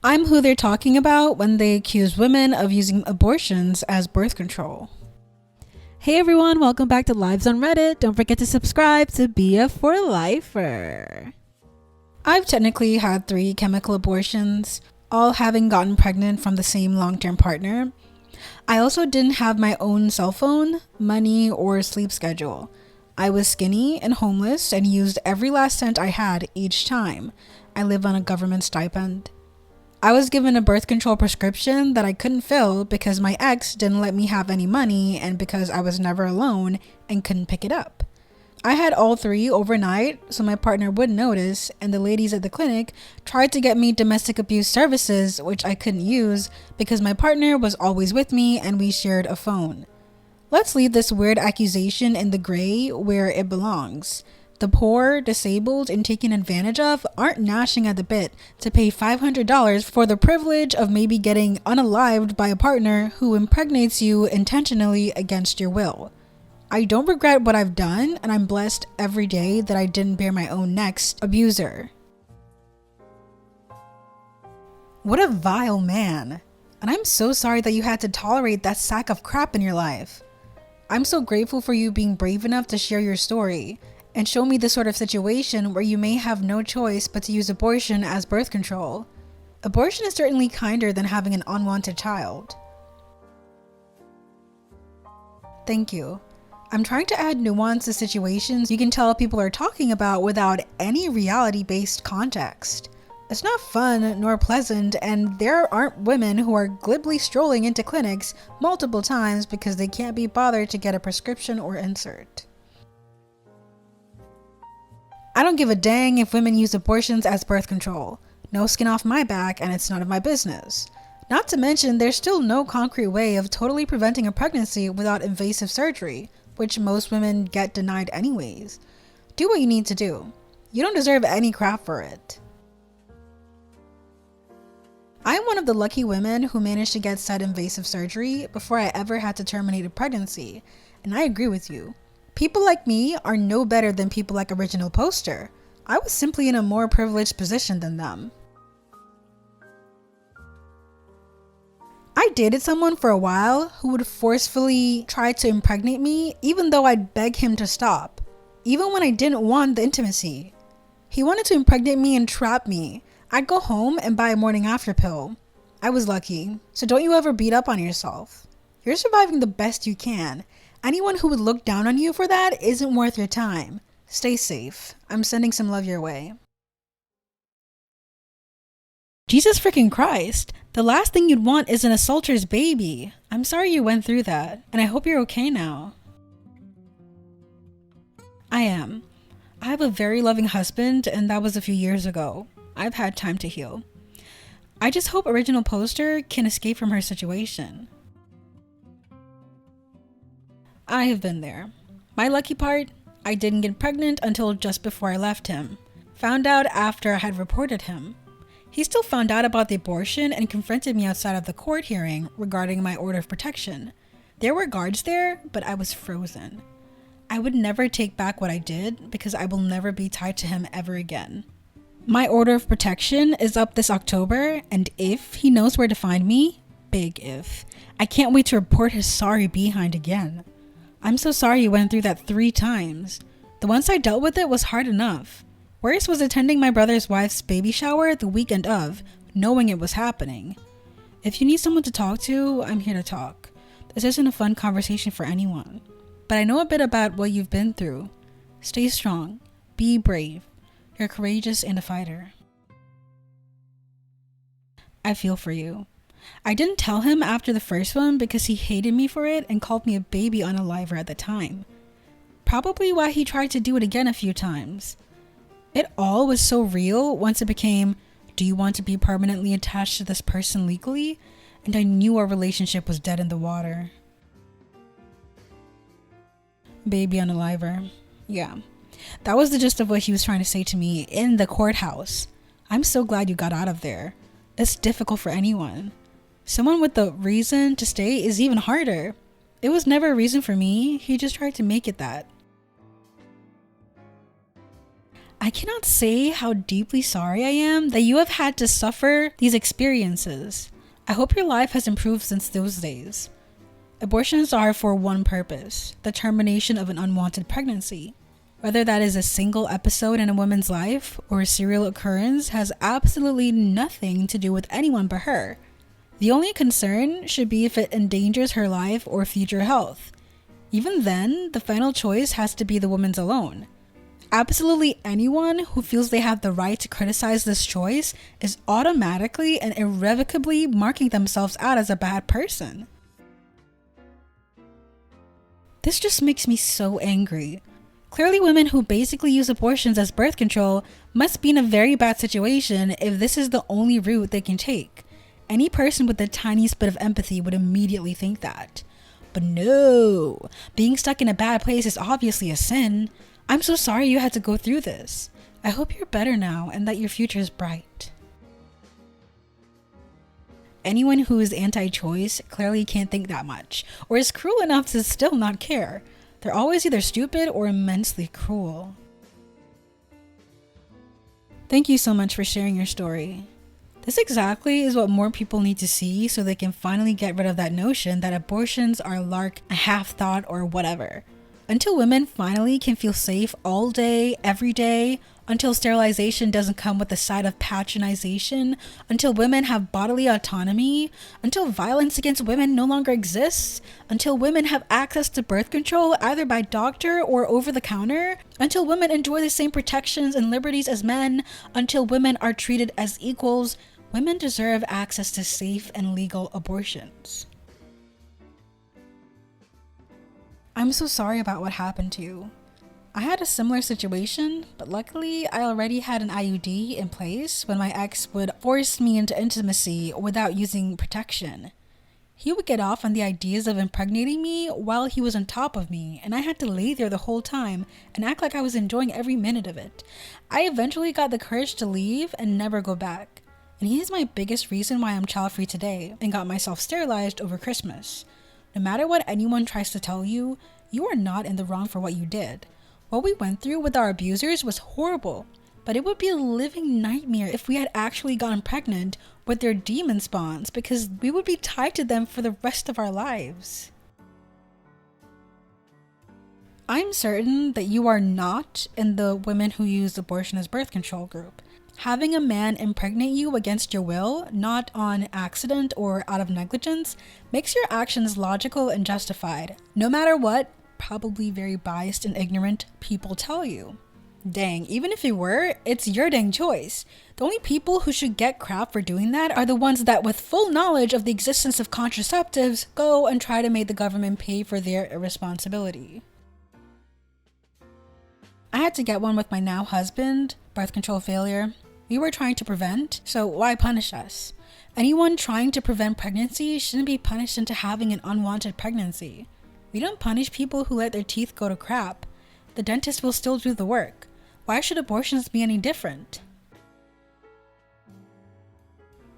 I'm who they're talking about when they accuse women of using abortions as birth control. Hey everyone, welcome back to Lives on Reddit. Don't forget to subscribe to be a for lifer. I've technically had 3 chemical abortions, all having gotten pregnant from the same long-term partner. I also didn't have my own cell phone, money, or sleep schedule. I was skinny and homeless and used every last cent I had each time. I live on a government stipend. I was given a birth control prescription that I couldn't fill because my ex didn't let me have any money and because I was never alone and couldn't pick it up. I had all 3 overnight so my partner wouldn't notice, and the ladies at the clinic tried to get me domestic abuse services, which I couldn't use because my partner was always with me and we shared a phone. Let's leave this weird accusation in the gray where it belongs. The poor, disabled, and taken advantage of aren't gnashing at the bit to pay $500 for the privilege of maybe getting unalived by a partner who impregnates you intentionally against your will. I don't regret what I've done, and I'm blessed every day that I didn't bear my own next abuser. What a vile man. And I'm so sorry that you had to tolerate that sack of crap in your life. I'm so grateful for you being brave enough to share your story and show me the sort of situation where you may have no choice but to use abortion as birth control. Abortion is certainly kinder than having an unwanted child. Thank you. I'm trying to add nuance to situations you can tell people are talking about without any reality-based context. It's not fun nor pleasant, and there aren't women who are glibly strolling into clinics multiple times because they can't be bothered to get a prescription or insert. I don't give a dang if women use abortions as birth control. No skin off my back, and it's none of my business. Not to mention, there's still no concrete way of totally preventing a pregnancy without invasive surgery, which most women get denied anyways. Do what you need to do. You don't deserve any crap for it. I'm one of the lucky women who managed to get said invasive surgery before I ever had to terminate a pregnancy, and I agree with you. People like me are no better than people like Original Poster. I was simply in a more privileged position than them. I dated someone for a while who would forcefully try to impregnate me even though I'd beg him to stop, even when I didn't want the intimacy. He wanted to impregnate me and trap me. I'd go home and buy a morning after pill. I was lucky, so don't you ever beat up on yourself. You're surviving the best you can. Anyone who would look down on you for that isn't worth your time. Stay safe. I'm sending some love your way. Jesus freaking Christ. The last thing you'd want is an assaulter's baby. I'm sorry you went through that, and I hope you're okay now. I am. I have a very loving husband, and that was a few years ago. I've had time to heal. I just hope Original Poster can escape from her situation. I have been there. My lucky part, I didn't get pregnant until just before I left him. Found out after I had reported him. He still found out about the abortion and confronted me outside of the court hearing regarding my order of protection. There were guards there, but I was frozen. I would never take back what I did because I will never be tied to him ever again. My order of protection is up this October, and if he knows where to find me, big if, I can't wait to report his sorry behind again. I'm so sorry you went through that 3 times. The once I dealt with it was hard enough. Worse was attending my brother's wife's baby shower the weekend of, knowing it was happening. If you need someone to talk to, I'm here to talk. This isn't a fun conversation for anyone. But I know a bit about what you've been through. Stay strong. Be brave. You're courageous and a fighter. I feel for you. I didn't tell him after the first one because he hated me for it and called me a baby unaliver at the time. Probably why he tried to do it again a few times. It all was so real once it became, do you want to be permanently attached to this person legally? And I knew our relationship was dead in the water. Baby unaliver. Yeah. That was the gist of what he was trying to say to me in the courthouse. I'm so glad you got out of there. It's difficult for anyone. Someone with the reason to stay is even harder. It was never a reason for me. He just tried to make it that. I cannot say how deeply sorry I am that you have had to suffer these experiences. I hope your life has improved since those days. Abortions are for one purpose: the termination of an unwanted pregnancy. Whether that is a single episode in a woman's life or a serial occurrence has absolutely nothing to do with anyone but her. The only concern should be if it endangers her life or future health. Even then, the final choice has to be the woman's alone. Absolutely anyone who feels they have the right to criticize this choice is automatically and irrevocably marking themselves out as a bad person. This just makes me so angry. Clearly, women who basically use abortions as birth control must be in a very bad situation if this is the only route they can take. Any person with the tiniest bit of empathy would immediately think that. But no, being stuck in a bad place is obviously a sin. I'm so sorry you had to go through this. I hope you're better now and that your future is bright. Anyone who is anti-choice clearly can't think that much, or is cruel enough to still not care. They're always either stupid or immensely cruel. Thank you so much for sharing your story. This exactly is what more people need to see so they can finally get rid of that notion that abortions are a lark, a half thought, or whatever. Until women finally can feel safe all day, every day, until sterilization doesn't come with the side of patronization, until women have bodily autonomy, until violence against women no longer exists, until women have access to birth control either by doctor or over the counter, until women enjoy the same protections and liberties as men, until women are treated as equals, women deserve access to safe and legal abortions. I'm so sorry about what happened to you. I had a similar situation, but luckily I already had an IUD in place when my ex would force me into intimacy without using protection. He would get off on the ideas of impregnating me while he was on top of me, and I had to lay there the whole time and act like I was enjoying every minute of it. I eventually got the courage to leave and never go back. And he is my biggest reason why I'm child-free today and got myself sterilized over Christmas. No matter what anyone tries to tell you, you are not in the wrong for what you did. What we went through with our abusers was horrible, but it would be a living nightmare if we had actually gotten pregnant with their demon spawns, because we would be tied to them for the rest of our lives. I'm certain that you are not in the women who use abortion as birth control group. Having a man impregnate you against your will, not on accident or out of negligence, makes your actions logical and justified, no matter what probably very biased and ignorant people tell you. Dang, even if it were, it's your dang choice. The only people who should get crap for doing that are the ones that, with full knowledge of the existence of contraceptives, go and try to make the government pay for their irresponsibility. I had to get one with my now husband, birth control failure. We were trying to prevent, so why punish us? Anyone trying to prevent pregnancy shouldn't be punished into having an unwanted pregnancy. We don't punish people who let their teeth go to crap. The dentist will still do the work. Why should abortions be any different?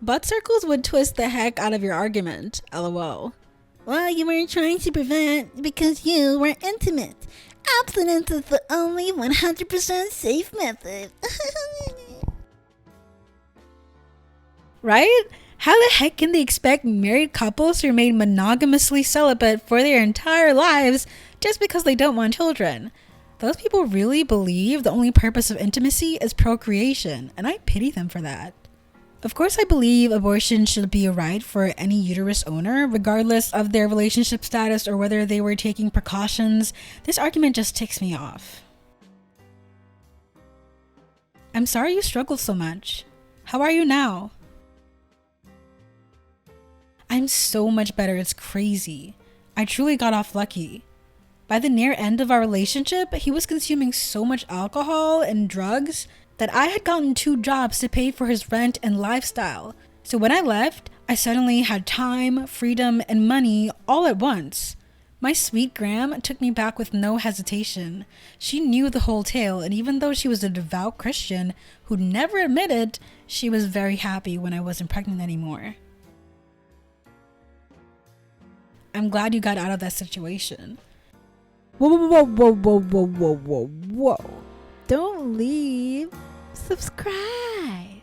Butt circles would twist the heck out of your argument, lol. Well, you weren't trying to prevent because you were intimate. Abstinence is the only 100% safe method. Right? How the heck can they expect married couples to remain monogamously celibate for their entire lives just because they don't want children? Those people really believe the only purpose of intimacy is procreation, and I pity them for that. Of course, I believe abortion should be a right for any uterus owner, regardless of their relationship status or whether they were taking precautions. This argument just ticks me off. I'm sorry you struggled so much. How are you now? I'm so much better, it's crazy. I truly got off lucky. By the near end of our relationship, he was consuming so much alcohol and drugs that I had gotten 2 jobs to pay for his rent and lifestyle. So when I left, I suddenly had time, freedom, and money all at once. My sweet Gram took me back with no hesitation. She knew the whole tale, and even though she was a devout Christian who never admitted, she was very happy when I wasn't pregnant anymore. I'm glad you got out of that situation. Whoa. don't leave. Subscribe.